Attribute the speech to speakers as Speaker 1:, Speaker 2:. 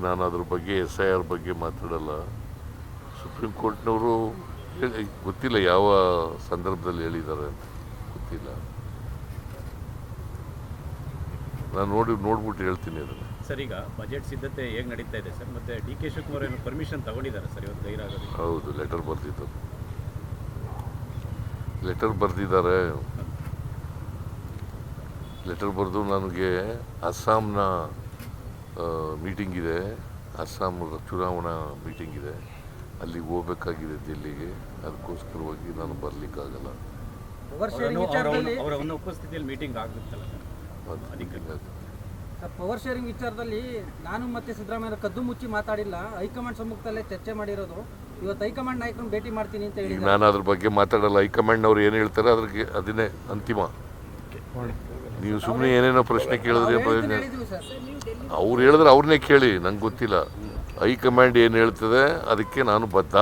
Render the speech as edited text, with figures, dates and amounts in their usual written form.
Speaker 1: ನಾನು ಅದ್ರ ಬಗ್ಗೆ SIR ಬಗ್ಗೆ ಮಾತಾಡಲ್ಲ. ಸುಪ್ರೀಂ ಕೋರ್ಟ್ನವರು ಗೊತ್ತಿಲ್ಲ ಯಾವ ಸಂದರ್ಭದಲ್ಲಿ ಹೇಳಿದ್ದಾರೆ ಅಂತ ಗೊತ್ತಿಲ್ಲ. ನಾನು ನೋಡ್ಬಿಟ್ಟು ಹೇಳ್ತೀನಿ ಅದನ್ನು.
Speaker 2: ಸರ್, ಈಗ ಬಜೆಟ್ ಸಿದ್ಧತೆ ಹೇಗೆ ನಡೀತಾ ಇದೆ ಸರ್? ಮತ್ತೆ DK ಶಿವಕುಮಾರ್ ಏನು ಪರ್ಮಿಷನ್ ತಗೊಂಡಿದ್ದಾರೆ ಸರ್ ಇವತ್ತು ಗೈರಾಗೋದು?
Speaker 1: ಹೌದು, ಲೆಟರ್ ಬರೆದಿದ್ದಾರೆ. ಲೆಟರ್ ಬರೆದು ನನಗೆ ಅಸ್ಸಾಂನ ಮೀಟಿಂಗ್ ಇದೆ, ಅಸ್ಸಾಂ ಚುನಾವಣಾ ಮೀಟಿಂಗ್ ಇದೆ, ಅಲ್ಲಿಗೆ ಹೋಗ್ಬೇಕಾಗಿದೆ ದಿಲ್ಲಿಗೆ. ಅದಕ್ಕೋಸ್ಕರವಾಗಿ ನಾನು ಬರಲಿಕ್ಕಾಗಲ್ಲ.
Speaker 2: ಅವರ ಉಪಸ್ಥಿತಿಯಲ್ಲಿ ಮೀಟಿಂಗ್ ಆಗುತ್ತಲ್ಲ ಸರ್?
Speaker 3: ಪವರ್ ಶೇರಿಂಗ್ ವಿಚಾರದಲ್ಲಿ ನಾನು ಮತ್ತೆ ಸಿದ್ದರಾಮಯ್ಯ ಕದ್ದು ಮುಚ್ಚಿ ಮಾತಾಡಿಲ್ಲ, ಹೈಕಮಾಂಡ್ ಸಮ್ಮುಖದಲ್ಲೇ ಚರ್ಚೆ ಮಾಡಿರೋದು. ಇವತ್ತು ಹೈಕಮಾಂಡ್ ನಾಯಕರನ್ನು ಭೇಟಿ ಮಾಡ್ತೀನಿ ಅಂತ ಹೇಳಿ
Speaker 1: ನಾನು ಅದ್ರ ಬಗ್ಗೆ ಮಾತಾಡಲ್ಲ. ಹೈಕಮಾಂಡ್ನವ್ರು ಏನು ಹೇಳ್ತಾರೆ ಅದನ್ನೇ ಅಂತಿಮ. ನೀವು ಸುಮ್ಮನೆ ಏನೇನೋ ಪ್ರಶ್ನೆ ಕೇಳಿದ್ರೆ ಪ್ರಯೋಜನ. ಅವ್ರು ಹೇಳಿದ್ರೆ ಅವ್ರನ್ನೇ ಕೇಳಿ, ನಂಗೆ ಗೊತ್ತಿಲ್ಲ. ಹೈಕಮಾಂಡ್ ಏನು ಹೇಳ್ತದೆ ಅದಕ್ಕೆ ನಾನು ಬದ್ಧ.